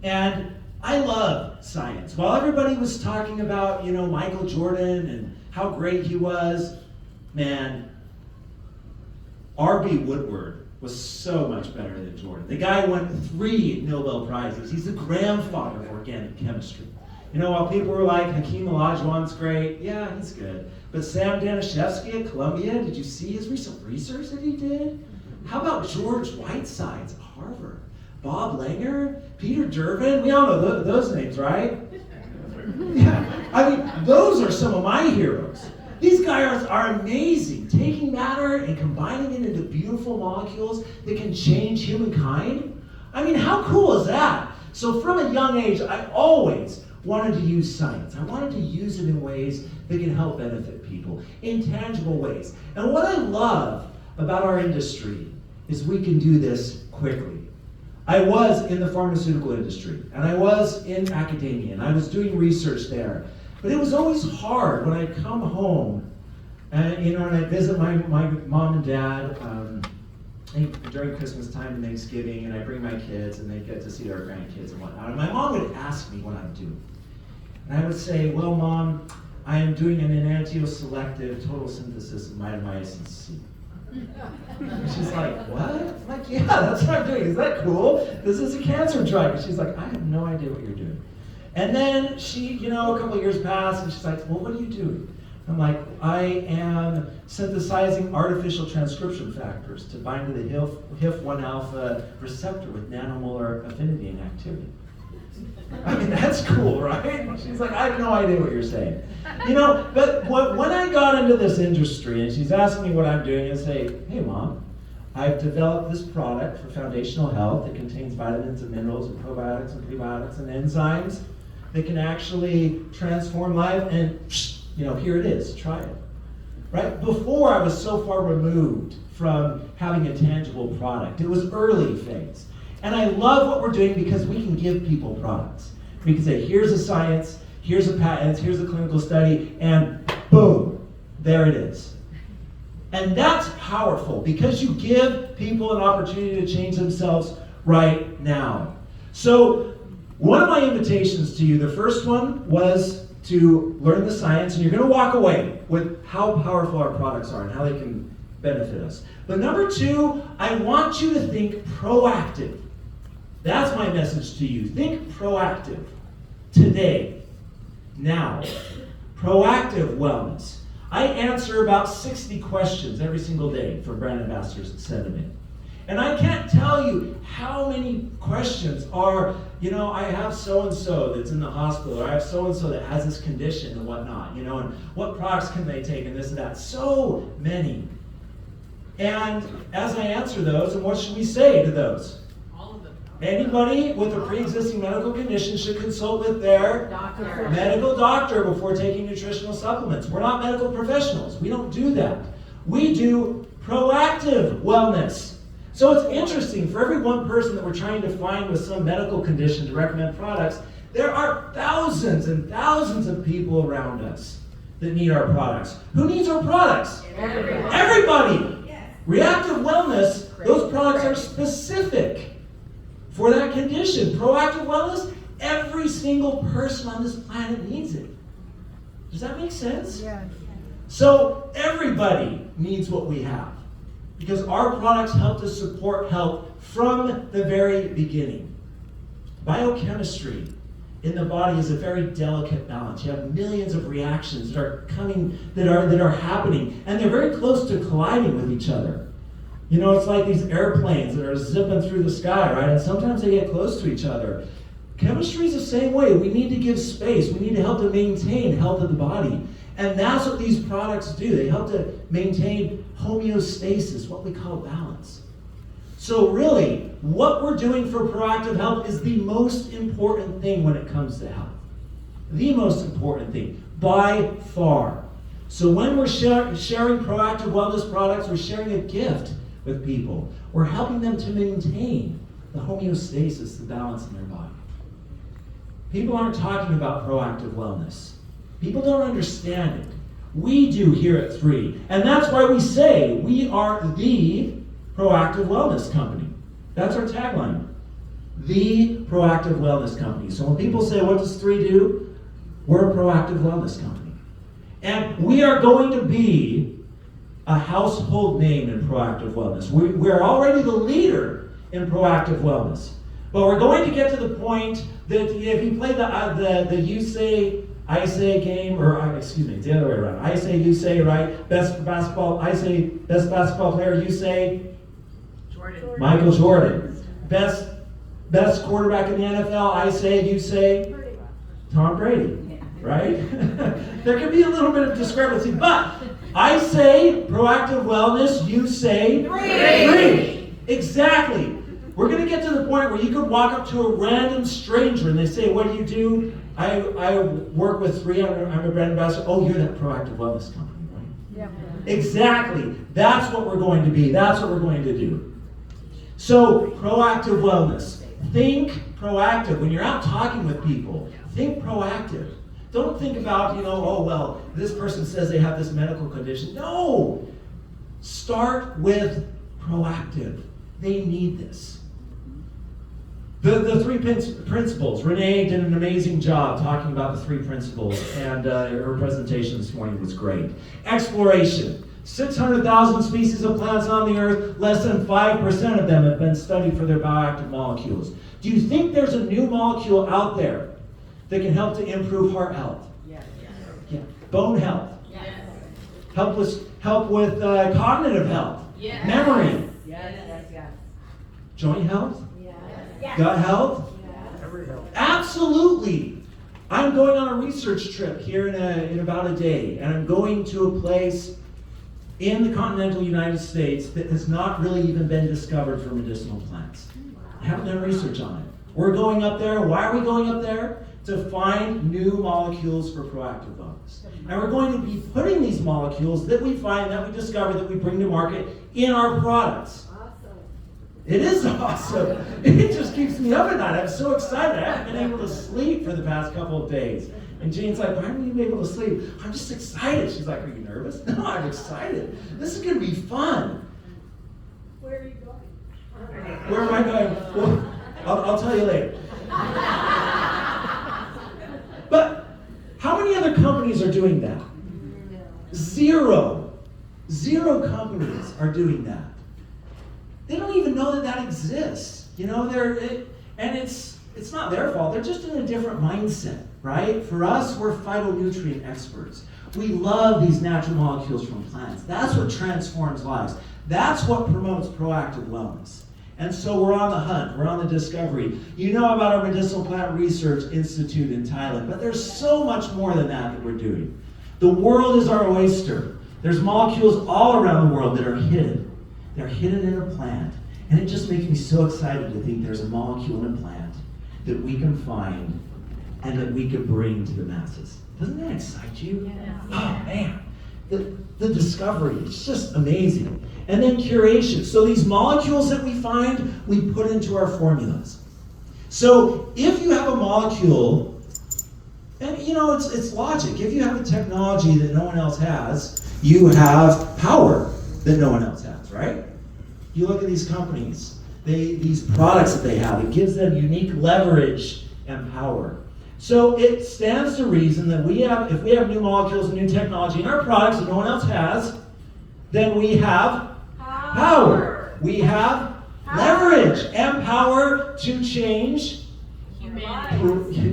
And I love science. While everybody was talking about, Michael Jordan and how great he was, man, R.B. Woodward was so much better than Jordan. The guy won 3 Nobel Prizes. He's the grandfather of organic chemistry. While people were like, Hakeem Olajuwon's great, yeah, he's good. But Sam Danishevsky at Columbia, did you see his recent research that he did? How about George Whitesides at Harvard? Bob Langer? Peter Durbin? We all know those names, right? Yeah, those are some of my heroes. These guys are amazing, taking matter and combining it into beautiful molecules that can change humankind. How cool is that? So from a young age, I always wanted to use science. I wanted to use it in ways that can help benefit people, in tangible ways. And what I love about our industry is we can do this quickly. I was in the pharmaceutical industry, and I was in academia, and I was doing research there. But it was always hard when I come home, and I visit my mom and dad during Christmas time and Thanksgiving, and I bring my kids, and they get to see their grandkids and whatnot. And my mom would ask me what I'm doing. And I would say, well, Mom, I am doing an enantioselective total synthesis of mitomycin C. And she's like, what? I'm like, yeah, that's what I'm doing. Is that cool? This is a cancer drug. And she's like, I have no idea what you're doing. And then she, a couple of years passed, and she's like, well, what are you doing? I'm like, I am synthesizing artificial transcription factors to bind to the HIF-1 alpha receptor with nanomolar affinity and activity. That's cool, right? She's like, I have no idea what you're saying. But when I got into this industry and she's asking me what I'm doing, I say, hey, Mom, I've developed this product for foundational health that contains vitamins and minerals and probiotics and prebiotics and enzymes that can actually transform life, and here it is, try it. Right? Before, I was so far removed from having a tangible product. It was early phase. And I love what we're doing because we can give people products. We can say, here's a science, here's a patent, here's a clinical study, and boom, there it is. And that's powerful because you give people an opportunity to change themselves right now. So one of my invitations to you, the first one was to learn the science, and you're going to walk away with how powerful our products are and how they can benefit us. But number 2, I want you to think proactive. That's my message to you. Think proactive. Today. Now. Proactive wellness. I answer about 60 questions every single day for brand ambassadors that send them in. And I can't tell you how many questions are, I have so-and-so that's in the hospital, or I have so-and-so that has this condition and whatnot, and what products can they take and this and that. So many. And as I answer those, and what should we say to those? Anybody with a pre-existing medical condition should consult with their medical doctor before taking nutritional supplements. We're not medical professionals. We don't do that. We do proactive wellness. So it's interesting, for every one person that we're trying to find with some medical condition to recommend products, there are thousands and thousands of people around us that need our products. Who needs our products? Everybody. Reactive wellness, those products are specific for that condition. Proactive wellness, every single person on this planet needs it. Does that make sense? Yeah. So everybody needs what we have because our products help to support health from the very beginning. Biochemistry in the body is a very delicate balance. You have millions of reactions that are coming, that are happening, and they're very close to colliding with each other. It's like these airplanes that are zipping through the sky, right? And sometimes they get close to each other. Chemistry is the same way. We need to give space. We need to help to maintain health of the body. And that's what these products do. They help to maintain homeostasis, what we call balance. So really, what we're doing for proactive health is the most important thing when it comes to health. The most important thing, by far. So when we're sharing proactive wellness products, we're sharing a gift with people. We're helping them to maintain the homeostasis, the balance in their body. People aren't talking about proactive wellness. People don't understand it. We do here at 3. And that's why we say we are the proactive wellness company. That's our tagline. The proactive wellness company. So when people say, what does 3 do? We're a proactive wellness company. And we are going to be a household name in proactive wellness. We're already the leader in proactive wellness. But we're going to get to the point that if you play the you say, I say game, or excuse me, it's the other way around. I say, you say, right? Best basketball, I say, best basketball player, you say? Jordan. Michael Jordan. Best quarterback in the NFL, I say, you say? Tom Brady, right? There can be a little bit of discrepancy, but I say proactive wellness, you say? Three. Exactly. We're going to get to the point where you could walk up to a random stranger and they say, what do you do? I work with 3, I'm a brand ambassador. Oh, you're that proactive wellness company, right? Yeah. Exactly. That's what we're going to be. That's what we're going to do. So, proactive wellness. Think proactive. When you're out talking with people, think proactive. Don't think about, oh, well, this person says they have this medical condition. No! Start with proactive. They need this. The 3 principles. Renee did an amazing job talking about the 3 principles, and her presentation this morning was great. Exploration. 600,000 species of plants on the earth, less than 5% of them have been studied for their bioactive molecules. Do you think there's a new molecule out there that can help to improve heart health? Yes. Yeah. Bone health? Yes. Help with cognitive health? Yes. Memory? Yes. Joint health? Yes. Gut health? Yes. Absolutely. I'm going on a research trip here in about a day, and I'm going to a place in the continental United States that has not really even been discovered for medicinal plants. I haven't done research on it. We're going up there. Why are we going up there? To find new molecules for proactive wellness. And we're going to be putting these molecules that we find, that we discover, that we bring to market in our products. It is awesome. It just keeps me up at night. I'm so excited. I haven't been able to sleep for the past couple of days. And Jane's like, why haven't you been able to sleep? I'm just excited. She's like, are you nervous? No, I'm excited. This is going to be fun. Where are you going? Where am I going? Well, I'll tell you later. But how many other companies are doing that? 0. 0 companies are doing that. They don't even know that exists. And it's not their fault. They're just in a different mindset, right? For us, we're phytonutrient experts. We love these natural molecules from plants. That's what transforms lives. That's what promotes proactive wellness. And so we're on the hunt. We're on the discovery. You know about our Medicinal Plant Research Institute in Thailand, but there's so much more than that we're doing. The world is our oyster. There's molecules all around the world that are hidden. They're hidden in a plant. And it just makes me so excited to think there's a molecule in a plant that we can find and that we can bring to the masses. Doesn't that excite you? Yes. Oh, man. The discovery, it's just amazing. And then curation. So these molecules that we find, we put into our formulas. So if you have a molecule, and it's logic. If you have a technology that no one else has, you have power that no one else has, right? You look at these companies, these products that they have, it gives them unique leverage and power. So it stands to reason that if we have new molecules and new technology in our products that no one else has, then we have power. We have leverage and power to change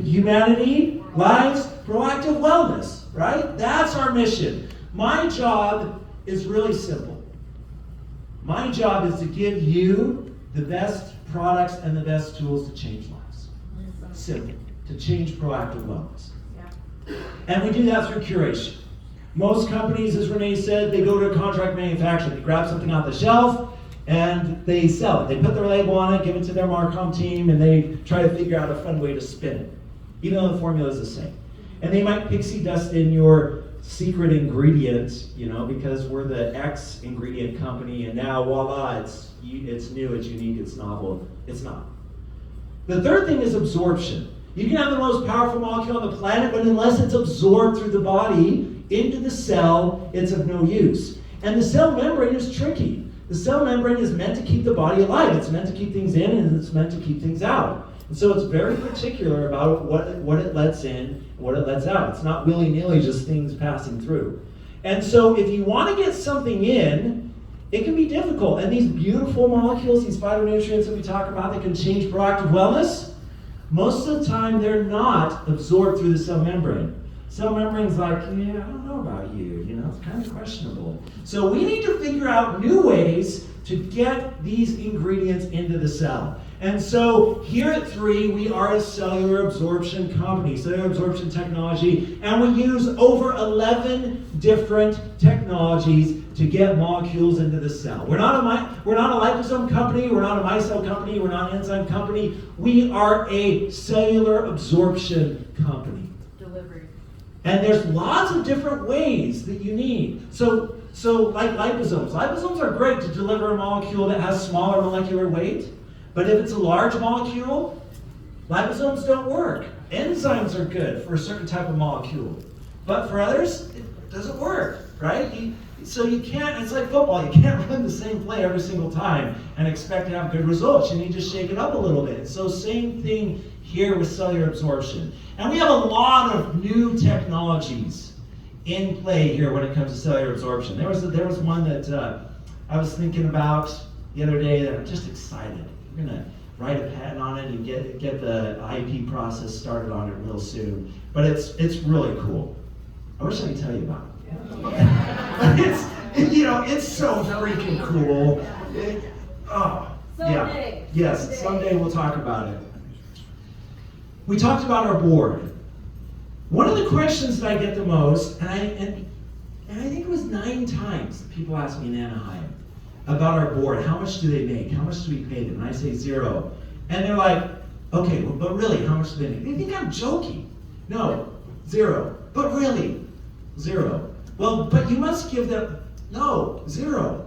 humanity, lives, proactive wellness, right? That's our mission. My job is really simple. My job is to give you the best products and the best tools to change lives. Simple. To change proactive wellness. Yeah. And we do that through curation. Most companies, as Renee said, they go to a contract manufacturer. They grab something off the shelf and they sell it. They put their label on it, give it to their Marcom team, and they try to figure out a fun way to spin it, even though the formula is the same. And they might pixie dust in your secret ingredient, because we're the X ingredient company, and now voila, it's new, it's unique, it's novel. It's not. The third thing is absorption. You can have the most powerful molecule on the planet, but unless it's absorbed through the body into the cell, it's of no use. And the cell membrane is tricky. The cell membrane is meant to keep the body alive. It's meant to keep things in and it's meant to keep things out. And so it's very particular about what it lets in and what it lets out. It's not willy-nilly just things passing through. And so if you want to get something in, it can be difficult. And these beautiful molecules, these phytonutrients that we talk about that can change proactive wellness, most of the time they're not absorbed through the cell membrane. Cell membrane's like, yeah, I don't know about you, it's kind of questionable. So we need to figure out new ways to get these ingredients into the cell. And so here at 3, we are a cellular absorption company, cellular absorption technology, and we use over 11 different technologies to get molecules into the cell. We're not a liposome company, we're not a micelle company, we're not an enzyme company. We are a cellular absorption company. Delivery. And there's lots of different ways that you need. So like liposomes. Liposomes are great to deliver a molecule that has smaller molecular weight, but if it's a large molecule, liposomes don't work. Enzymes are good for a certain type of molecule, but for others, it doesn't work, right? So you can't, it's like football, you can't run the same play every single time and expect to have good results. You need to shake it up a little bit. So same thing here with cellular absorption. And we have a lot of new technologies in play here when it comes to cellular absorption. There was one that I was thinking about the other day that I'm just excited. We're gonna write a patent on it and get the IP process started on it real soon. But it's really cool. I wish I could tell you about it. It's so freaking cool. Someday. Yes, someday we'll talk about it. We talked about our board. One of the questions that I get the most, and I think it was 9 times people ask me in Anaheim about our board. How much do they make? How much do we pay them? And I say 0. And they're like, okay, well, but really, how much do they make? They think I'm joking. No, 0. But really, 0. Well, but you must give them, no, 0.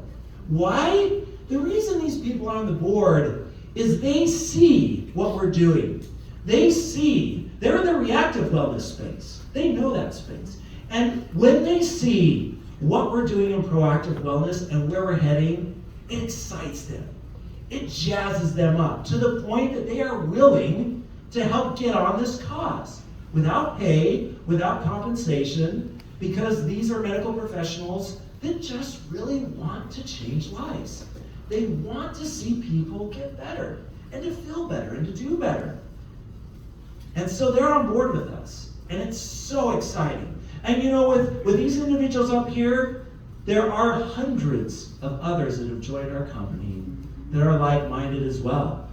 Why? The reason these people are on the board is they see what we're doing. They see, they're in the reactive wellness space. They know that space. And when they see what we're doing in proactive wellness and where we're heading, it excites them. It jazzes them up to the point that they are willing to help get on this cause without pay, without compensation, because these are medical professionals that just really want to change lives. They want to see people get better and to feel better and to do better. And so they're on board with us, and it's so exciting. And with these individuals up here, there are hundreds of others that have joined our company that are like-minded as well.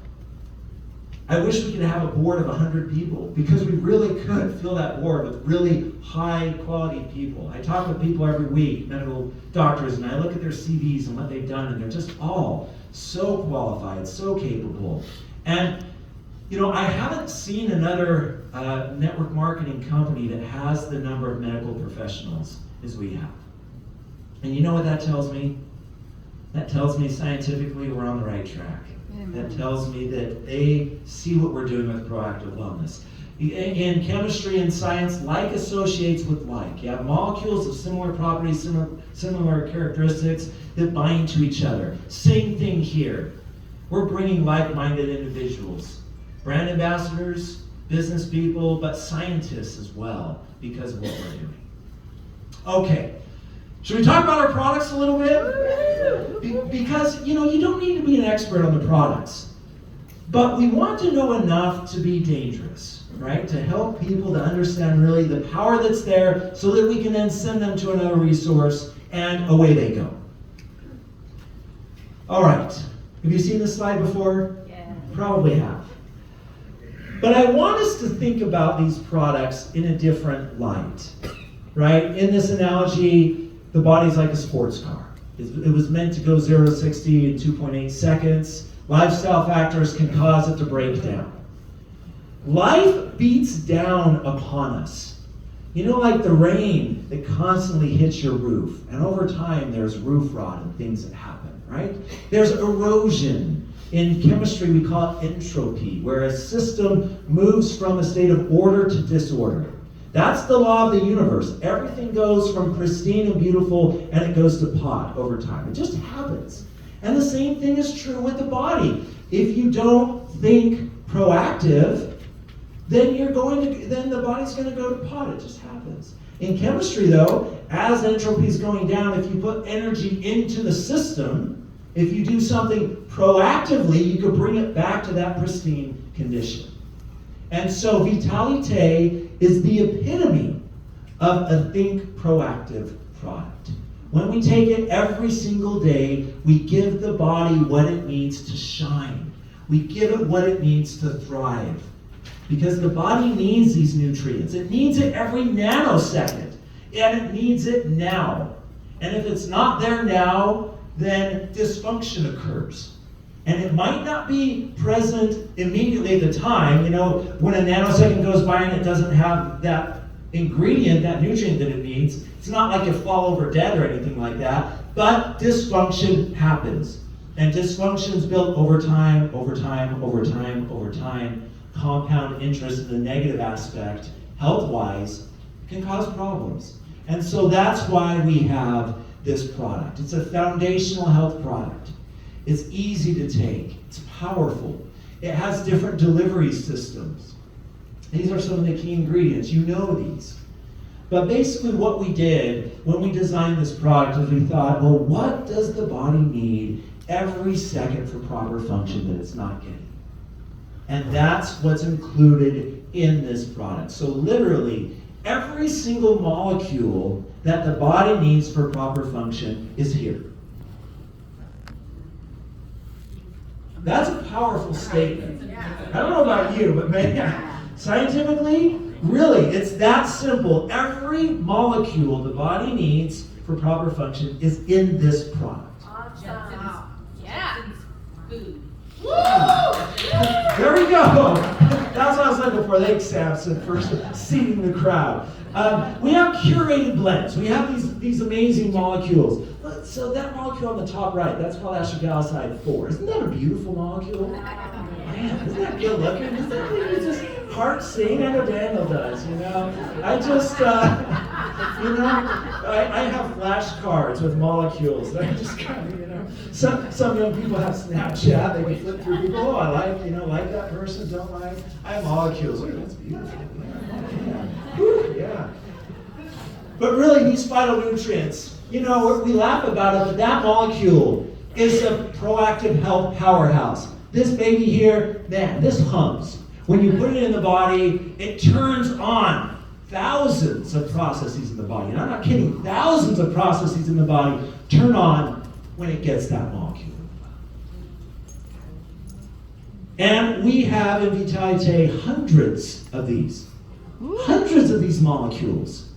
I wish we could have a board of 100 people, because we really could fill that board with really high-quality people. I talk with people every week, medical doctors, and I look at their CVs and what they've done, and they're just all so qualified, so capable. And I haven't seen another network marketing company that has the number of medical professionals as we have. And you know what that tells me? That tells me scientifically we're on the right track. That tells me that they see what we're doing with proactive wellness. In chemistry and science, like associates with like. You have molecules of similar properties, similar characteristics that bind to each other. Same thing here. We're bringing like-minded individuals. Brand ambassadors, business people, but scientists as well, because of what we're doing. Okay, should we talk about our products a little bit? Because, you don't need to be an expert on the products, but we want to know enough to be dangerous, right? To help people to understand really the power that's there so that we can then send them to another resource and away they go. All right, have you seen this slide before? Yeah. Probably have. But I want us to think about these products in a different light, right? In this analogy, the body's like a sports car. It was meant to go 0 to 60 in 2.8 seconds. Lifestyle factors can cause it to break down. Life beats down upon us. Like the rain that constantly hits your roof. And over time, there's roof rot and things that happen, right? There's erosion. In chemistry, we call it entropy, where a system moves from a state of order to disorder. That's the law of the universe. Everything goes from pristine and beautiful, and it goes to pot over time. It just happens. And the same thing is true with the body. If you don't think proactive, then the body's going to go to pot. It just happens. In chemistry, though, as entropy is going down, if you put energy into the system, if you do something proactively, you could bring it back to that pristine condition. And so Vitalite is the epitome of a think proactive product. When we take it every single day, we give the body what it needs to shine. We give it what it needs to thrive. Because the body needs these nutrients. It needs it every nanosecond. And it needs it now. And if it's not there now, then dysfunction occurs. And it might not be present immediately at the time. You know, when a nanosecond goes by and it doesn't have that ingredient, that nutrient that it needs, it's not like you fall over dead or anything like that. But dysfunction happens. And dysfunction is built over time, over time, over time, over time. Compound interest in the negative aspect, health-wise, can cause problems. And so that's why we have this product. It's a foundational health product. It's easy to take. It's powerful. It has different delivery systems. These are some of the key ingredients. You know these. But basically what we did when we designed this product is we thought, well, what does the body need every second for proper function that it's not getting? And that's what's included in this product. So literally, every single molecule that the body needs for proper function is here. That's a powerful statement. I don't know about you, but man, scientifically, really, it's that simple. Every molecule the body needs for proper function is in this product. Yeah. Food. There we go. That's what I was looking for. Thanks, Samson, for seating the crowd. We have curated blends. We have these amazing molecules. So that molecule on the top right, that's called astroglycide 4. Isn't that a beautiful molecule? Man, isn't that good looking? Isn't that really just heart sing? I know Daniel does, you know. I just, I have flashcards with molecules. I just kind of, some young people have Snapchat. They can flip through people. Oh, I like that person. Don't like. I have molecules. Oh, that's beautiful. Yeah. Whew, yeah. But really, these phytonutrients, we laugh about it, but that molecule is a proactive health powerhouse. This baby here, man, this hums. When you put it in the body, it turns on thousands of processes in the body. And I'm not kidding, thousands of processes in the body turn on when it gets that molecule. And we have in Vitalite hundreds of these molecules.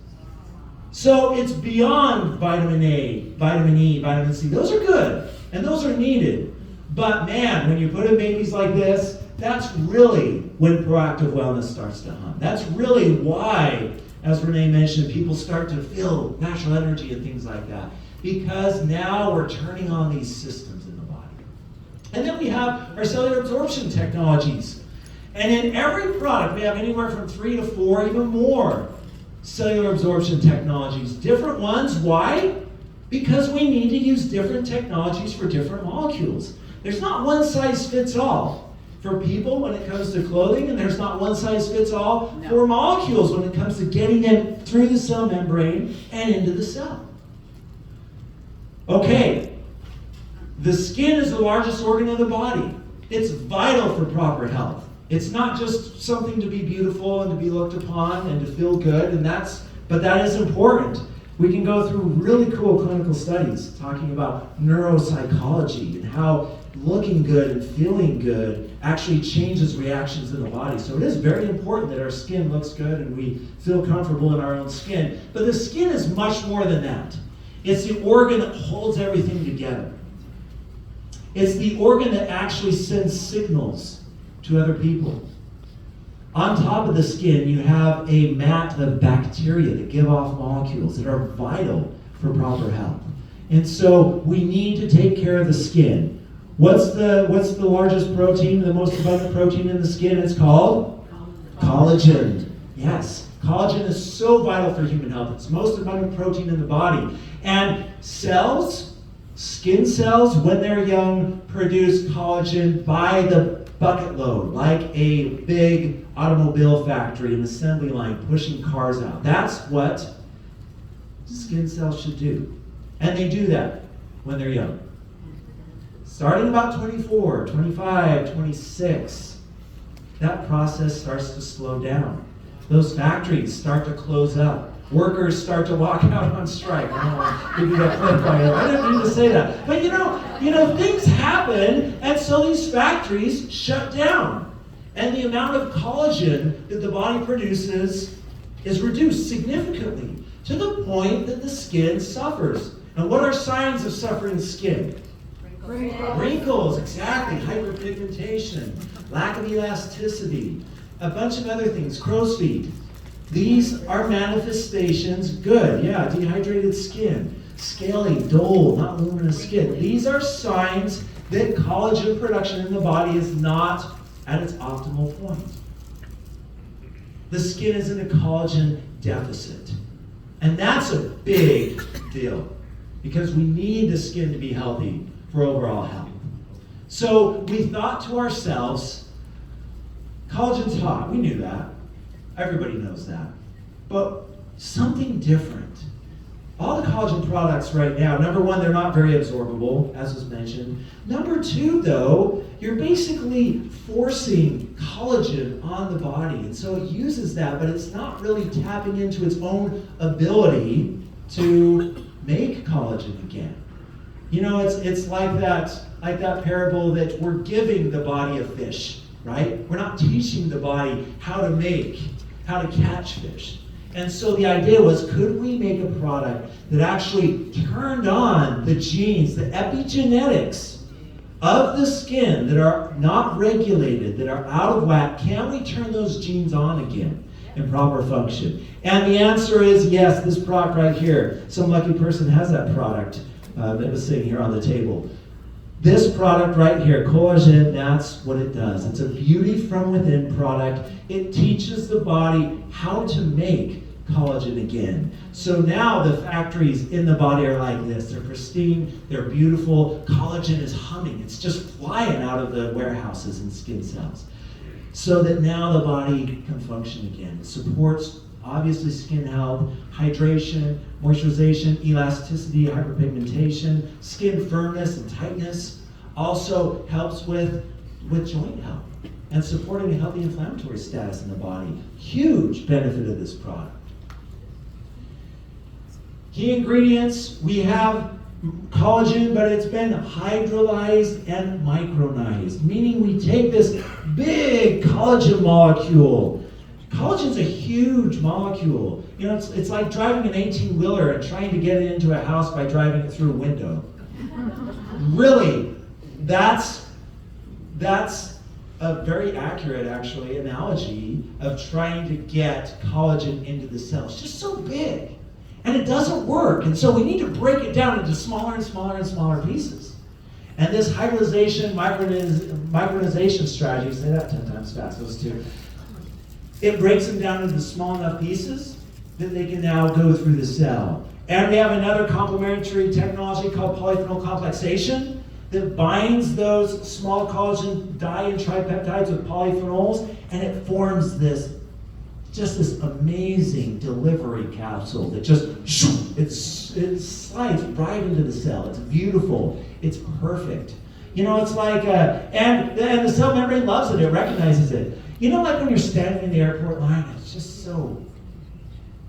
So it's beyond vitamin A, vitamin E, vitamin C. Those are good, and those are needed. But man, when you put in babies like this, that's really when proactive wellness starts to hum. That's really why, as Renee mentioned, people start to feel natural energy and things like that. Because now we're turning on these systems in the body. And then we have our cellular absorption technologies. And in every product, we have anywhere from 3 to 4, even more, cellular absorption technologies. Different ones. Why? Because we need to use different technologies for different molecules. There's not one size fits all for people when it comes to clothing, and there's not one size fits all for molecules when it comes to getting them through the cell membrane and into the cell. Okay, the skin is the largest organ of the body. It's vital for proper health. It's not just something to be beautiful and to be looked upon and to feel good, but that is important. We can go through really cool clinical studies talking about neuropsychology and how looking good and feeling good actually changes reactions in the body. So it is very important that our skin looks good and we feel comfortable in our own skin. But the skin is much more than that. It's the organ that holds everything together. It's the organ that actually sends signals to other people. On top of the skin, you have a mat of bacteria that give off molecules that are vital for proper health. And so we need to take care of the skin. What's the largest protein, the most abundant protein in the skin? It's called collagen. Yes, collagen is so vital for human health. It's the most abundant protein in the body. And cells Skin cells, when they're young, produce collagen by the bucket load, like a big automobile factory, an assembly line pushing cars out. That's what skin cells should do. And they do that when they're young. Starting about 24, 25, 26, that process starts to slow down. Those factories start to close up. Workers start to walk out on strike. I don't want to give you that clip right here. I didn't mean to say that. But you know, things happen, and so these factories shut down. And the amount of collagen that the body produces is reduced significantly to the point that the skin suffers. And what are signs of suffering skin? Wrinkles, exactly. Hyperpigmentation, lack of elasticity, a bunch of other things, crow's feet. These are manifestations, dehydrated skin, scaly, dull, not luminous skin. These are signs that collagen production in the body is not at its optimal point. The skin is in a collagen deficit. And that's a big deal because we need the skin to be healthy for overall health. So we thought to ourselves, collagen's hot, we knew that. Everybody knows that. But something different. All the collagen products right now, number one, they're not very absorbable, as was mentioned. Number two, though, you're basically forcing collagen on the body. And so it uses that, but it's not really tapping into its own ability to make collagen again. You know, it's like that parable that we're giving the body a fish, right? We're not teaching the body how to catch fish. And so the idea was, could we make a product that actually turned on the genes, the epigenetics of the skin that are not regulated, that are out of whack? Can we turn those genes on again in proper function? And the answer is yes, this product right here. Some lucky person has that product that was sitting here on the table. This product right here, collagen, that's what it does. It's a beauty from within product. It teaches the body how to make collagen again. So now the factories in the body are like this. They're pristine, they're beautiful. Collagen is humming. It's just flying out of the warehouses and skin cells. So that now the body can function again. It supports, obviously, skin health, hydration, moisturization, elasticity, hyperpigmentation, skin firmness and tightness. Also helps with joint health and supporting a healthy inflammatory status in the body. Huge benefit of this product. Key ingredients, we have collagen, but it's been hydrolyzed and micronized, meaning we take this big collagen molecule. Collagen's a huge molecule. You know, it's like driving an 18-wheeler and trying to get it into a house by driving it through a window. Really, that's a very accurate, actually, analogy of trying to get collagen into the cell. It's just so big. And it doesn't work. And so we need to break it down into smaller and smaller and smaller pieces. And this hydrolyzation, micronization strategy, say that 10 times fast, those two, it breaks them down into small enough pieces that they can now go through the cell. And we have another complementary technology called polyphenol complexation that binds those small collagen di and tripeptides with polyphenols, and it forms this amazing delivery capsule that it slides right into the cell. It's beautiful. It's perfect. You know, it's like, and the cell membrane loves it. It recognizes it. You know, like when you're standing in the airport line, it's just so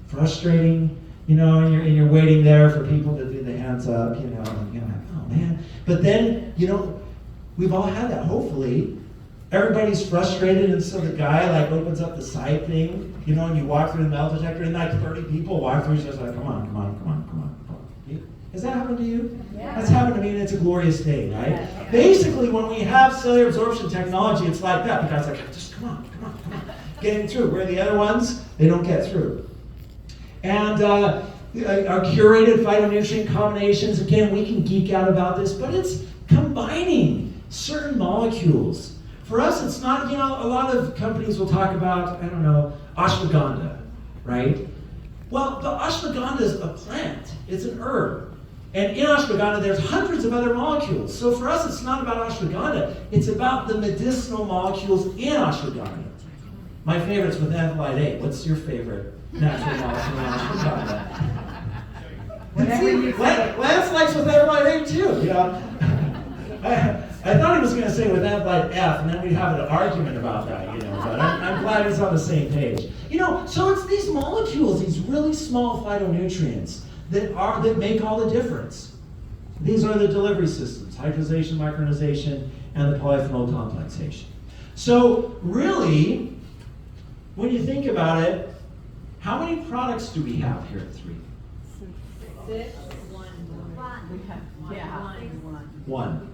frustrating, you know, and you're waiting there for people to do the hands up, you know, and you're like, oh man. But then, you know, we've all had that, hopefully. Everybody's frustrated, and so the guy like opens up the side thing, you know, and you walk through the metal detector, and like 30 people walk through, he's just like, come on. Has that happened to you? Yeah. That's happened to me, and it's a glorious day, right? Yeah. Basically, when we have cellular absorption technology, it's like that. The guy's like, just come on. Getting through. Where the other ones, they don't get through. And our curated phytonutrient combinations, again, we can geek out about this, but it's combining certain molecules. For us, it's not, you know, a lot of companies will talk about, I don't know, ashwagandha, right? Well, the ashwagandha is a plant. It's an herb. And in ashwagandha, there's hundreds of other molecules. So for us, it's not about ashwagandha. It's about the medicinal molecules in ashwagandha. My favorite's with ethyl A. What's your favorite natural molecule in ashwagandha? Whatever you say. Lance likes with ethyl A too, you know. I thought he was going to say with ethyl F, and then we'd have an argument about that, you know. But I'm glad he's on the same page. You know, so it's these molecules, these really small phytonutrients that make all the difference. These are the delivery systems: hydrogenation, micronization, and the polyphenol complexation. So really, when you think about it, how many products do we have here at 3? 6. One.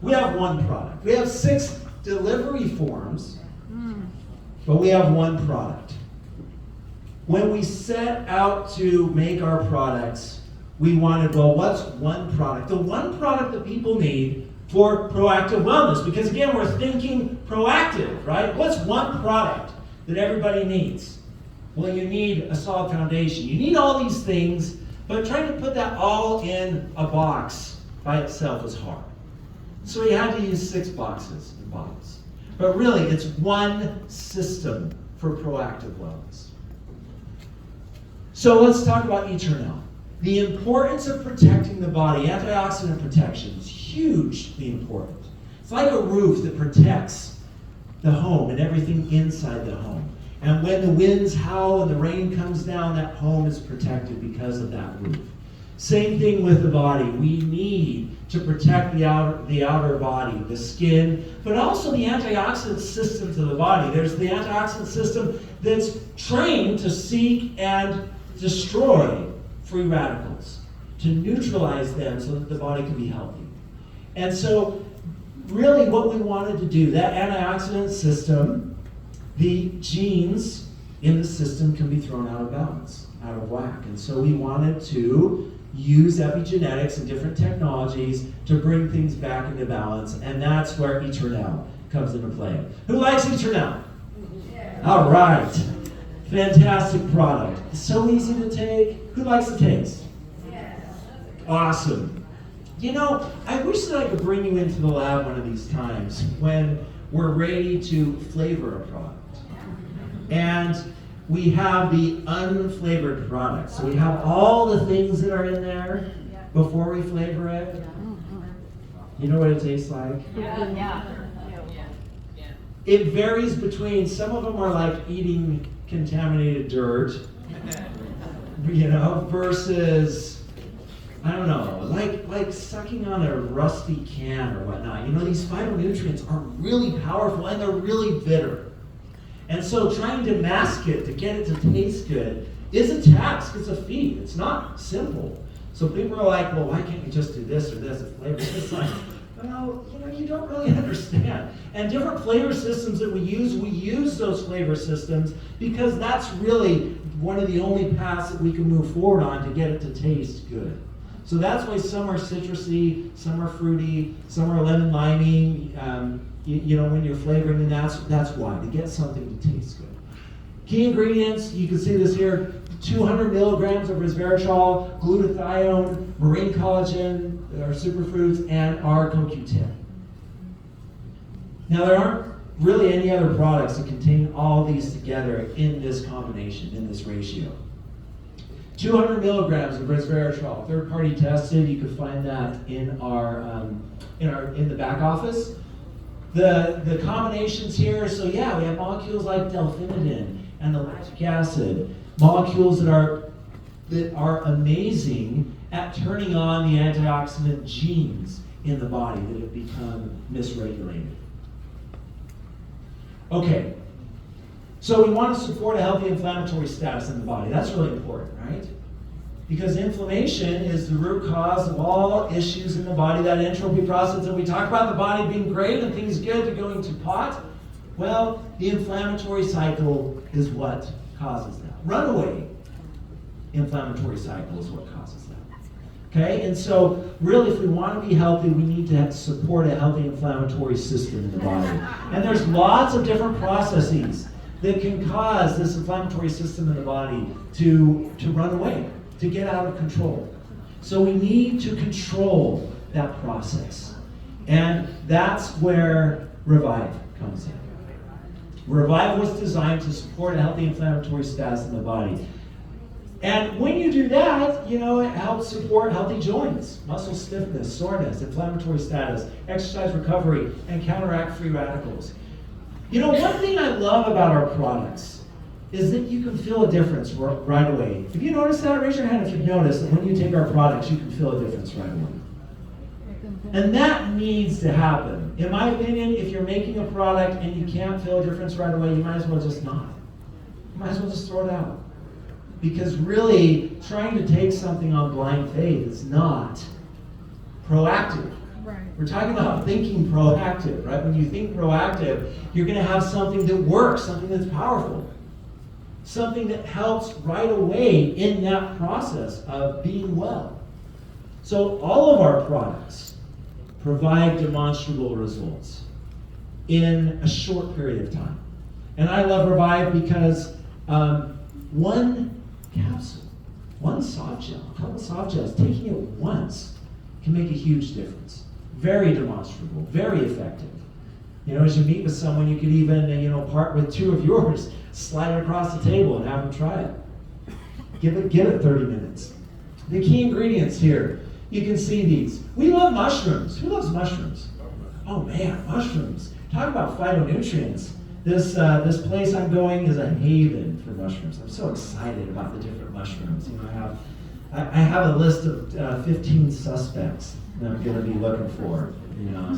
We have one product. We have 6 delivery forms, but we have one product. When we set out to make our products, we wanted, well, what's one product? The one product that people need for proactive wellness, because again, we're thinking proactive, right? What's one product that everybody needs? Well, you need a solid foundation. You need all these things, but trying to put that all in a box by itself is hard. So we had to use 6 boxes and bottles. But really, it's one system for proactive wellness. So let's talk about Eternal. The importance of protecting the body, antioxidant protection, is hugely important. It's like a roof that protects the home and everything inside the home. And when the winds howl and the rain comes down, that home is protected because of that roof. Same thing with the body. We need to protect the outer body, the skin, but also the antioxidant systems of the body. There's the antioxidant system that's trained to seek and destroy free radicals, to neutralize them so that the body can be healthy. And so really what we wanted to do, that antioxidant system, the genes in the system can be thrown out of balance, out of whack. And so we wanted to use epigenetics and different technologies to bring things back into balance, and that's where Eternal comes into play. Who likes Eternal? Yeah. All right. Fantastic product. It's so easy to take. Who likes the taste? Yes. Awesome. You know, I wish that I could bring you into the lab one of these times when we're ready to flavor a product. And we have the unflavored product. So we have all the things that are in there before we flavor it. You know what it tastes like? Yeah. It varies between, some of them are like eating contaminated dirt, you know, versus, I don't know, like sucking on a rusty can or whatnot. You know, these phytonutrients are really powerful and they're really bitter. And so trying to mask it, to get it to taste good, is a task, it's a feat. It's not simple. So people are like, well, why can't you just do this or this as flavor? It's like, well, you know, you don't really understand. And different flavor systems that we use those flavor systems because that's really one of the only paths that we can move forward on to get it to taste good. So that's why some are citrusy, some are fruity, some are lemon limey. You know, when you're flavoring, and that's why, to get something to taste good. Key ingredients, you can see this here, 200 milligrams of resveratrol, glutathione, marine collagen, our superfoods, and our CoQ10. Now, there aren't really any other products that contain all these together in this combination, in this ratio. 200 milligrams of resveratrol, third-party tested. You can find that in the back office. The combinations here, so yeah, we have molecules like delphinidin and the lactic acid, molecules that are amazing at turning on the antioxidant genes in the body that have become misregulated. Okay, so we want to support a healthy inflammatory status in the body. That's really important, right? Because inflammation is the root cause of all issues in the body, that entropy process that we talk about, the body being great and things good to going to pot. Well, the inflammatory cycle is what causes that. Runaway inflammatory cycle is what causes that. Okay, and so really if we want to be healthy, we need to support a healthy inflammatory system in the body. And there's lots of different processes that can cause this inflammatory system in the body to run away, to get out of control. So we need to control that process. And that's where Revive comes in. Revive was designed to support a healthy inflammatory status in the body. And when you do that, it helps support healthy joints, muscle stiffness, soreness, inflammatory status, exercise recovery, and counteract free radicals. One thing I love about our products is that you can feel a difference right away. If you notice that, raise your hand if you've noticed that when you take our products, you can feel a difference right away. And that needs to happen. In my opinion, if you're making a product and you can't feel a difference right away, you might as well just not. You might as well just throw it out. Because really, trying to take something on blind faith is not proactive. Right. We're talking about thinking proactive, right? When you think proactive, you're going to have something that works, something that's powerful, something that helps right away in that process of being well. So all of our products provide demonstrable results in a short period of time. And I love Revive because one capsule, one soft gel, a couple soft gels, taking it once can make a huge difference. Very demonstrable, very effective. As you meet with someone, you could even, part with 2 of yours, slide it across the table and have them try it. Give it 30 minutes. The key ingredients here, you can see these. We love mushrooms. Who loves mushrooms? Oh man, mushrooms. Talk about phytonutrients. This place I'm going is a haven for mushrooms. I'm so excited about the different mushrooms. I have a list of 15 suspects that I'm going to be looking for.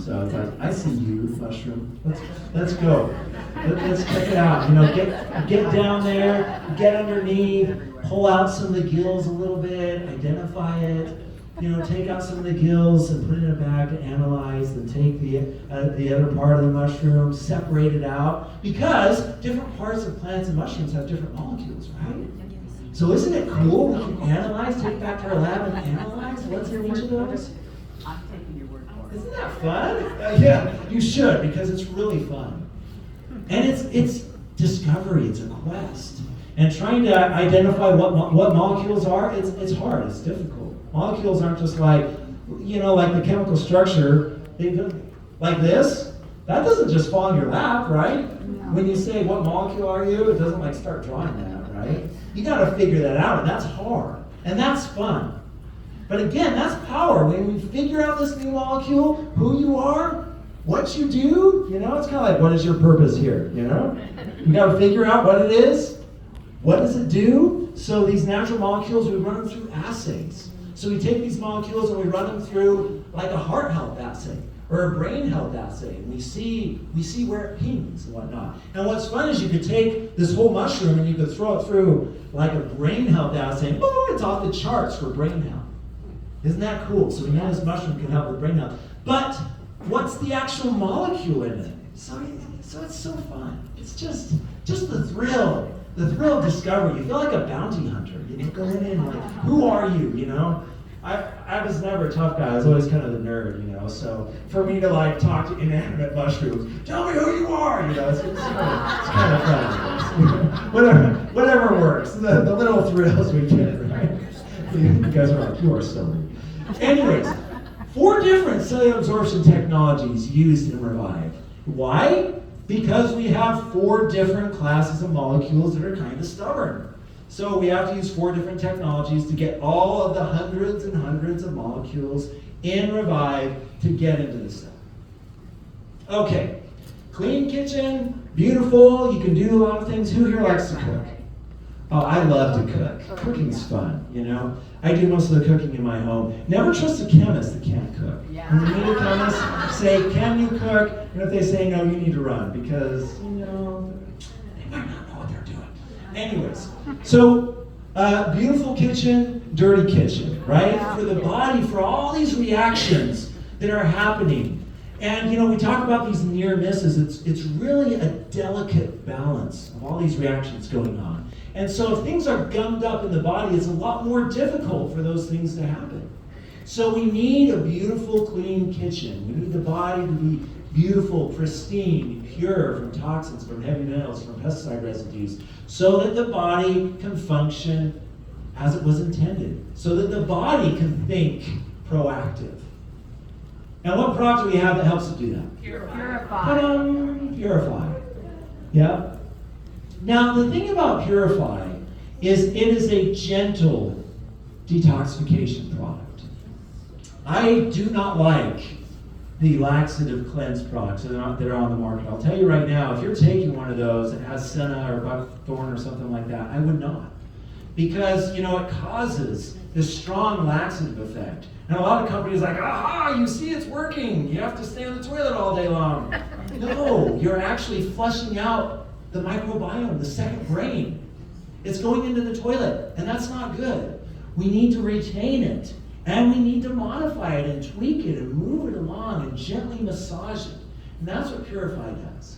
So it's like, I see you, mushroom. Let's go. Let's check it out. Get down there, get underneath, pull out some of the gills a little bit, identify it. Take out some of the gills and put it in a bag to analyze, then take the other part of the mushroom, separate it out, because different parts of plants and mushrooms have different molecules, right? So isn't it cool? We can analyze, take it back to our lab and analyze what's in each of those? I'm taking your word for it. Isn't that fun? Yeah, you should, because it's really fun. And it's discovery, it's a quest. And trying to identify what molecules are, it's hard, it's difficult. Molecules aren't just like the chemical structure, like this. That doesn't just fall in your lap, right? No. When you say, what molecule are you? It doesn't start drawing that, right? You gotta figure that out, and that's hard. And that's fun. But again, that's power. When we figure out this new molecule, who you are, what you do, it's kind of like, what is your purpose here, You gotta figure out what it is. What does it do? So these natural molecules, we run them through assays. So we take these molecules and we run them through like a heart health assay or a brain health assay, and we see where it pings and whatnot. And what's fun is you could take this whole mushroom and you could throw it through like a brain health assay, and boom, it's off the charts for brain health. Isn't that cool? So we know this mushroom can help with brain health. But what's the actual molecule in it? So it's so fun. It's just the thrill. The thrill of discovery. You feel like a bounty hunter. Go in and like, who are you? I was never a tough guy. I was always kind of the nerd. So for me to talk to inanimate mushrooms, tell me who you are. It's kind of fun. whatever works. The little thrills we get, right? You guys are like, you are silly. Anyways, 4 different cellular absorption technologies used in Revive. Why? Because we have 4 different classes of molecules that are kind of stubborn. So we have to use 4 different technologies to get all of the hundreds and hundreds of molecules in Revive to get into the cell. Okay, clean kitchen, beautiful, you can do a lot of things. Who here likes to cook? Oh, I love to cook. Cooking's fun, I do most of the cooking in my home. Never trust a chemist that can't cook. When you meet a chemist, say, can you cook? And if they say no, you need to run because, they might not know what they're doing. Anyways, so beautiful kitchen, dirty kitchen, right? For the body, for all these reactions that are happening. And we talk about these near misses. It's really a delicate balance of all these reactions going on. And so if things are gummed up in the body, it's a lot more difficult for those things to happen. So we need a beautiful, clean kitchen. We need the body to be beautiful, pristine, pure from toxins, from heavy metals, from pesticide residues, so that the body can function as it was intended, so that the body can think proactive. And what product do we have that helps it do that? Purify. Purify. Yeah. Now, the thing about Purify is it is a gentle detoxification product. I do not like the laxative cleanse products that are on the market. I'll tell you right now, if you're taking one of those that has senna or buckthorn or something like that, I would not. Because, it causes this strong laxative effect. And a lot of companies are like, aha, you see it's working. You have to stay on the toilet all day long. No, you're actually flushing out the microbiome, the second brain. It's going into the toilet, and that's not good. We need to retain it, and we need to modify it and tweak it and move it along and gently massage it. And that's what Purify does.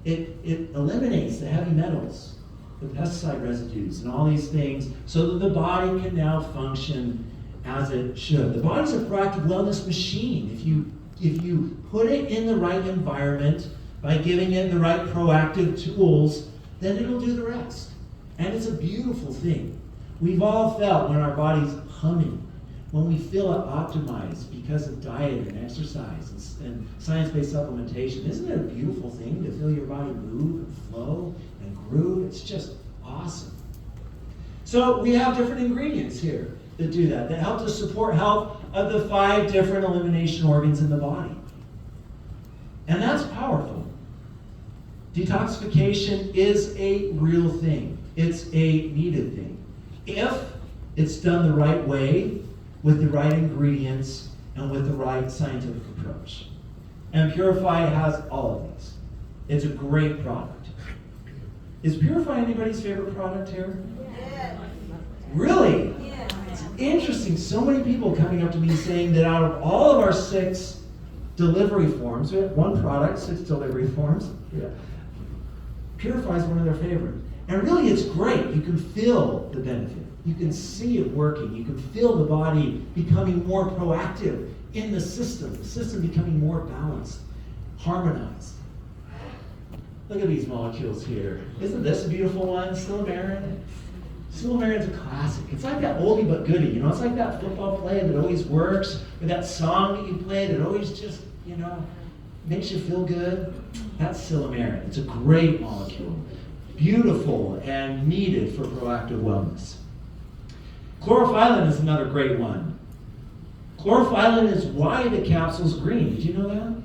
It eliminates the heavy metals, the pesticide residues, and all these things so that the body can now function as it should. The body's a proactive wellness machine. If you put it in the right environment by giving it the right proactive tools, then it'll do the rest. And it's a beautiful thing. We've all felt when our body's humming, when we feel it optimized because of diet and exercise and science-based supplementation. Isn't it a beautiful thing to feel your body move and flow and groove? It's just awesome. So we have different ingredients here that do that help to support health of the 5 different elimination organs in the body. And that's powerful. Detoxification is a real thing. It's a needed thing. If it's done the right way, with the right ingredients, and with the right scientific approach. And Purify has all of these. It's a great product. Is Purify anybody's favorite product here? Yeah. Really? Yeah. It's interesting. So many people coming up to me saying that out of all of our 6 delivery forms, we have 1 product, 6 delivery forms. Yeah. Purify is one of their favorite. And really it's great. You can feel the benefit. You can see it working. You can feel the body becoming more proactive in the system becoming more balanced, harmonized. Look at these molecules here. Isn't this a beautiful one? Silymarin. Silymarin's a classic. It's like that oldie but goodie. It's like that football play that always works, or that song that you play that always just, makes you feel good. That's Silymarin. It's a great molecule. Beautiful and needed for proactive wellness. Chlorophyllin is another great one. Chlorophyllin is why the capsule's green. Did you know that?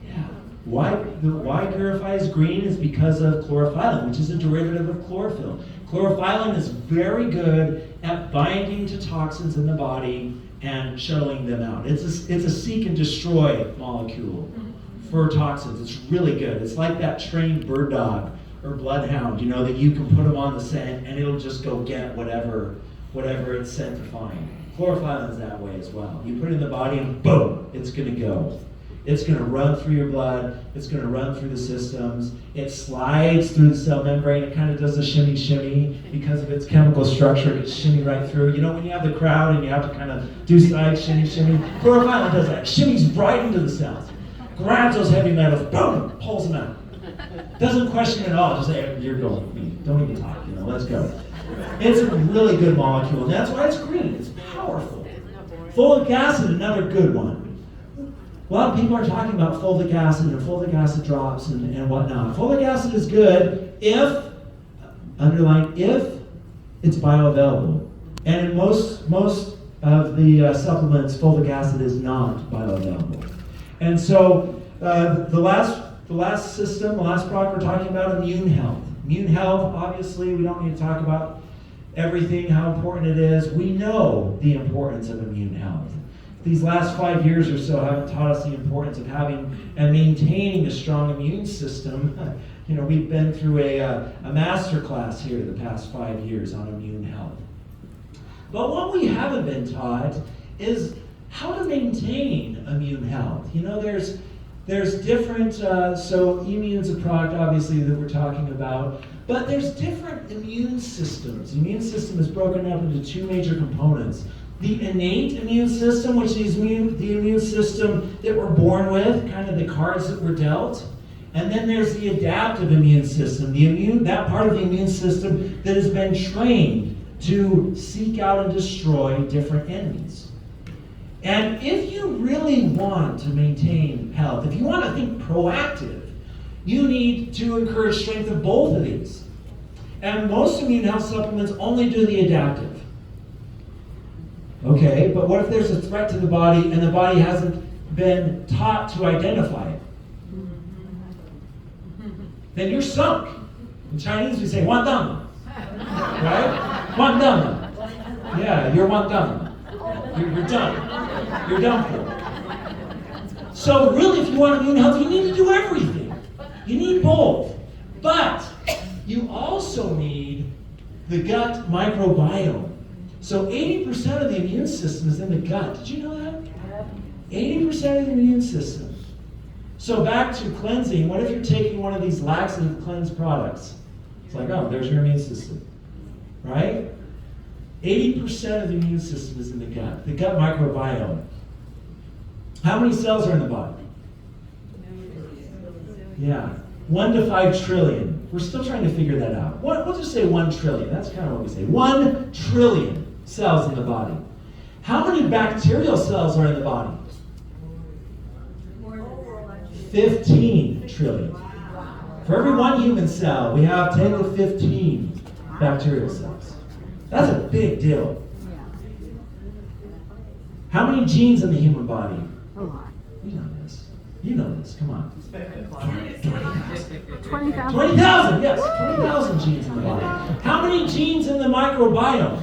Yeah. Why Purify is green is because of chlorophyllin, which is a derivative of chlorophyll. Chlorophyllin is very good at binding to toxins in the body and shuttling them out. It's a seek and destroy molecule for toxins. It's really good. It's like that trained bird dog or bloodhound, that you can put them on the scent and it'll just go get whatever it's sent to find. Chlorophyllin is that way as well. You put it in the body and boom, it's going to go. It's going to run through your blood. It's going to run through the systems. It slides through the cell membrane. It kind of does a shimmy because of its chemical structure. It shimmy right through. When you have the crowd and you have to kind of do side shimmy. Chlorophyllin does that. Shimmies right into the cells. Grabs those heavy metals, boom, pulls them out. Doesn't question at all. Just say, you're going with me. Don't even talk. Let's go. It's a really good molecule, and that's why it's green. It's powerful. Folic acid, another good one. A lot of people are talking about folic acid and folic acid drops and whatnot. Folic acid is good if it's bioavailable. And in most of the supplements, folic acid is not bioavailable. And so the last product we're talking about, immune health. Immune health, obviously, we don't need to talk about everything, how important it is. We know the importance of immune health. These last 5 years or so have taught us the importance of having and maintaining a strong immune system. We've been through a master class here the past 5 years on immune health. But what we haven't been taught is how to maintain immune health. There's different, so immune's a product, obviously, that we're talking about, but there's different immune systems. The immune system is broken up into 2 major components. The innate immune system, which is the immune system that we're born with, kind of the cards that we're dealt. And then there's the adaptive immune system, that part of the immune system that has been trained to seek out and destroy different enemies. And if you really want to maintain health, if you want to think proactive, you need to encourage strength of both of these. And most immune health supplements only do the adaptive. Okay, but what if there's a threat to the body and the body hasn't been taught to identify it? Then you're sunk. In Chinese we say, "wan dang." Right? "Wan dang." Yeah, you're wan dang. You're done. You're done for. So really, if you want immune health, you need to do everything. You need both. But you also need the gut microbiome. So 80% of the immune system is in the gut. Did you know that? 80% of the immune system. So back to cleansing, what if you're taking one of these laxative cleanse products? It's like, oh, there's your immune system, right? 80% of the immune system is in the gut microbiome. How many cells are in the body? Yeah, 1 to 5 trillion. We're still trying to figure that out. We'll just say 1 trillion. That's kind of what we say. 1 trillion cells in the body. How many bacterial cells are in the body? 15 trillion. For every 1 human cell, we have 10 to 15 bacterial cells. That's a big deal. How many genes in the human body? You know this. You know this. Come on. 20,000. 20,000, yes. 20,000 genes in the body. How many genes in the microbiome?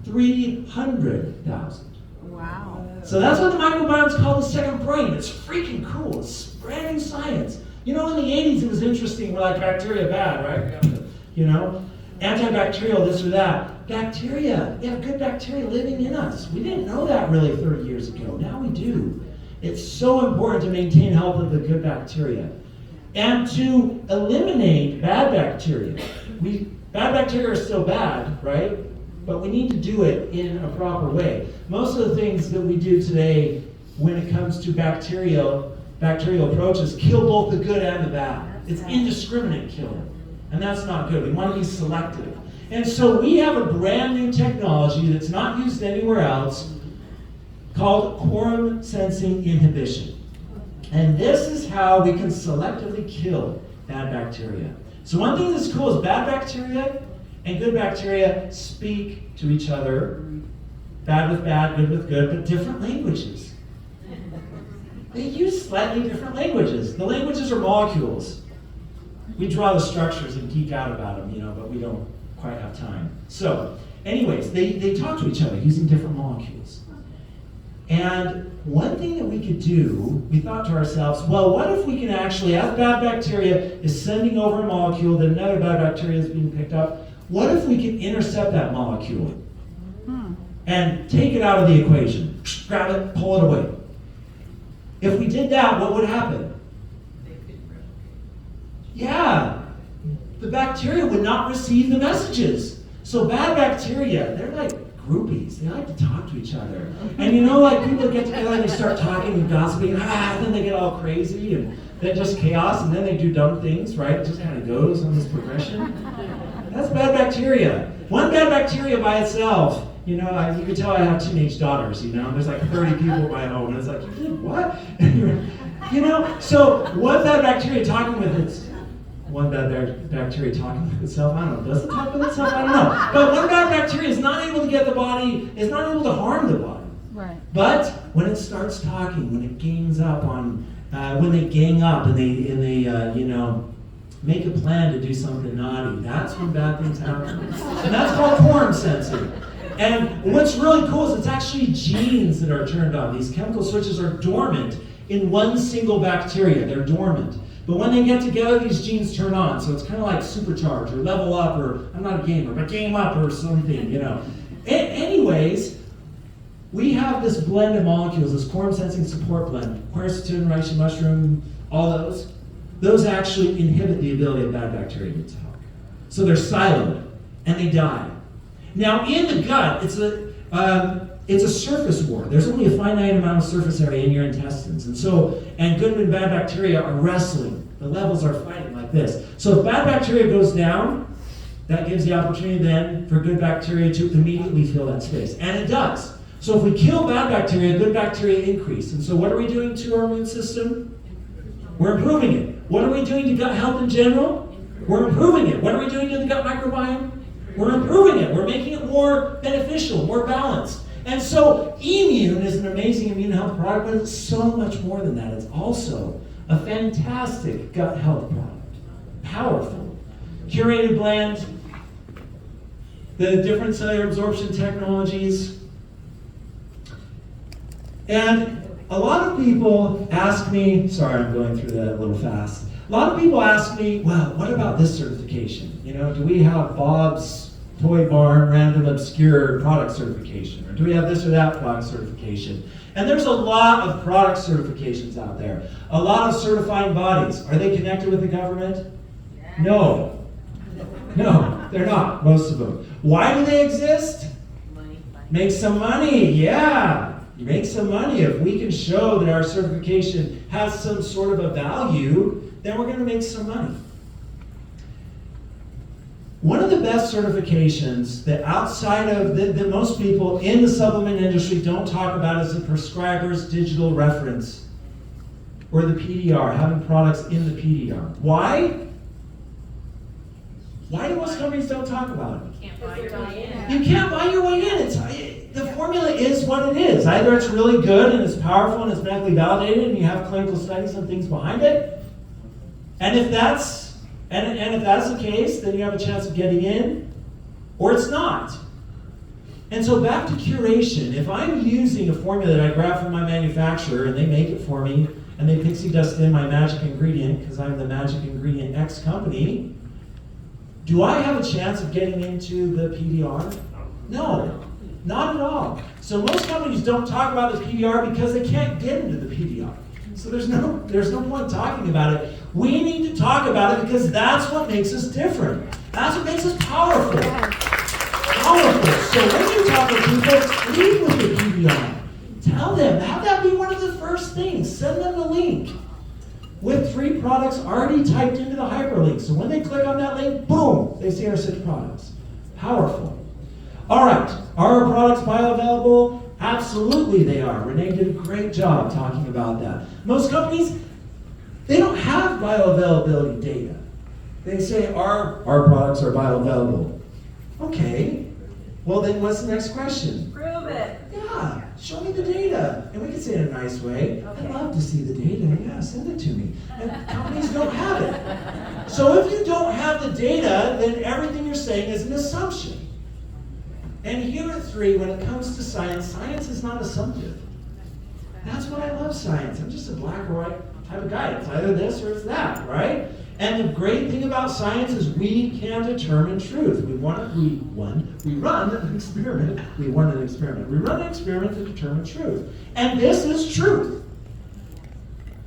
300,000. Wow. So that's what the microbiome is called, the second brain. It's freaking cool. It's brand new science. You know, in the 80s it was interesting. We're like, bacteria bad, right? You know, antibacterial, this or that. Bacteria, we have good bacteria living in us. We didn't know that really 30 years ago. Now we do. It's so important to maintain health of the good bacteria. And to eliminate bad bacteria. Bad bacteria are still bad, right? But we need to do it in a proper way. Most of the things that we do today when it comes to bacterial approaches kill both the good and the bad. It's indiscriminate killing. And that's not good. We want to be selective. And so we have a brand new technology that's not used anywhere else called quorum sensing inhibition. And this is how we can selectively kill bad bacteria. So one thing that's cool is bad bacteria and good bacteria speak to each other, bad with bad, good with good, but different languages. They use slightly different languages. The languages are molecules. We draw the structures and geek out about them, but we don't quite have time. So, anyways, they talk to each other using different molecules. And one thing that we could do, we thought to ourselves, well, what if we can actually, as bad bacteria is sending over a molecule that another bad bacteria is being picked up, what if we can intercept that molecule and take it out of the equation? Grab it, pull it away. If we did that, what would happen? Yeah, the bacteria would not receive the messages. So bad bacteria, they're like groupies. They like to talk to each other. And people get together and they start talking and gossiping, and then they get all crazy and then just chaos, and then they do dumb things, right? It just kind of goes on this progression. That's bad bacteria. One bad bacteria by itself, you can tell I have teenage daughters, there's like 30 people at my home, and it's like, you did what? So one bad bacteria talking with one bad bacteria talking with itself, I don't know, does it talk with itself? I don't know. But one bad bacteria is not able to get the body, is not able to harm the body. Right. But when it starts talking, when it gangs up on, when they gang up and they make a plan to do something naughty, that's when bad things happen. And that's called quorum sensing. And what's really cool is it's actually genes that are turned on. These chemical switches are dormant in one single bacteria. They're dormant. But when they get together, these genes turn on. So it's kind of like supercharge or level up, or I'm not a gamer, but game up or something, Anyways, we have this blend of molecules, this quorum sensing support blend, quercetin, reishi mushroom, all those. Those actually inhibit the ability of bad bacteria to talk. So they're siloed, and they die. Now, in the gut, it's a surface war. There's only a finite amount of surface area in your intestines. And good and bad bacteria are wrestling. The levels are fighting like this. So if bad bacteria goes down, that gives the opportunity then for good bacteria to immediately fill that space. And it does. So if we kill bad bacteria, good bacteria increase. And so what are we doing to our immune system? We're improving it. What are we doing to gut health in general? We're improving it. What are we doing to the gut microbiome? We're improving it. We're making it more beneficial, more balanced. And so Immune is an amazing immune health product, but it's so much more than that. It's also a fantastic gut health product. Powerful. Curated blend, the different cellular absorption technologies. And a lot of people ask me, sorry, I'm going through that a little fast. A lot of people ask me, well, what about this certification? You know, do we have Bob's Toy Barn Random Obscure Product Certification? Or do we have this or that product certification? And there's a lot of product certifications out there. A lot of certifying bodies. Are they connected with the government? No. No, they're not, most of them. Why do they exist? Make some money, yeah. You make some money. If we can show that our certification has some sort of a value, then we're going to make some money. One of the best certifications that outside of that most people in the supplement industry don't talk about is the prescriber's digital reference, or the PDR, having products in the PDR. Why? Why do most companies don't talk about it? You can't buy your way in. You can't buy your way in. The formula is what it is. Either it's really good and it's powerful and it's medically validated and you have clinical studies and things behind it. And if that's the case, then you have a chance of getting in, or it's not. And so back to curation. If I'm using a formula that I grab from my manufacturer and they make it for me and they pixie dust in my magic ingredient because I'm the magic ingredient X company, do I have a chance of getting into the PDR? No, not at all. So most companies don't talk about the PDR because they can't get into the PDR. So there's no point talking about it. We need to talk about it because that's what makes us different. That's what makes us powerful. Powerful. So when you talk to people, lead with the PDR. Tell them, have that be one of the first things. Send them the link with 3 products already typed into the hyperlink. So when they click on that link, boom, they see our 6 products. Powerful. All right, are our products bioavailable? Absolutely they are. Renee did a great job talking about that. Most companies, they don't have bioavailability data. They say our products are bioavailable. Okay, well then what's the next question? Prove it. Yeah, show me the data. And we can say it in a nice way. Okay. I'd love to see the data. Yeah, send it to me. And companies don't have it. So if you don't have the data, then everything you're saying is an assumption. And here at 3, when it comes to science, science is not assumptive. That's what I love science. I'm just a black or white type of guy. It's either this or it's that, right? And the great thing about science is we can determine truth. We run an experiment. We run an experiment to determine truth. And this is truth.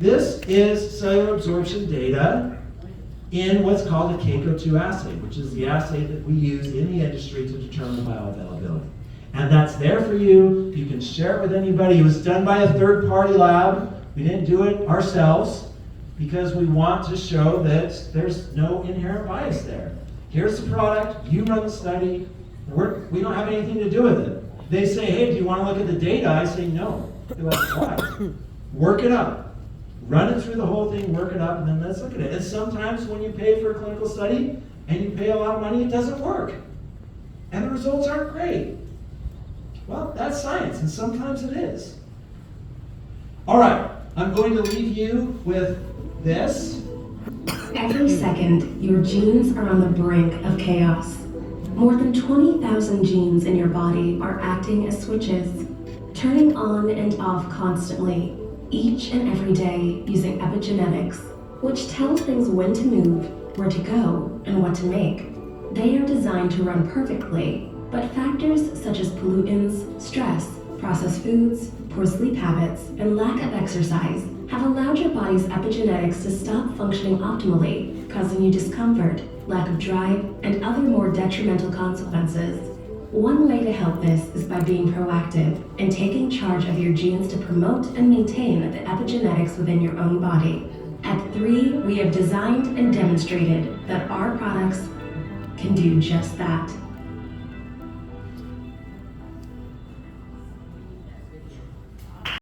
This is cellular absorption data in what's called a KCO2 assay, which is the assay that we use in the industry to determine bioavailability. And that's there for you. You can share it with anybody. It was done by a third-party lab. We didn't do it ourselves because we want to show that there's no inherent bias there. Here's the product. You run the study. We don't have anything to do with it. They say, hey, do you want to look at the data? I say, no. They're like, why? Work it up. Run it through the whole thing, work it up, and then let's look at it. And sometimes when you pay for a clinical study and you pay a lot of money, it doesn't work. And the results aren't great. Well, that's science, and sometimes it is. All right, I'm going to leave you with this. Every second, your genes are on the brink of chaos. More than 20,000 genes in your body are acting as switches, turning on and off constantly, each and every day using epigenetics, which tells things when to move, where to go, and what to make. They are designed to run perfectly, but factors such as pollutants, stress, processed foods, poor sleep habits, and lack of exercise have allowed your body's epigenetics to stop functioning optimally, causing you discomfort, lack of drive, and other more detrimental consequences. One way to help this is by being proactive and taking charge of your genes to promote and maintain the epigenetics within your own body. At 3, we have designed and demonstrated that our products can do just that.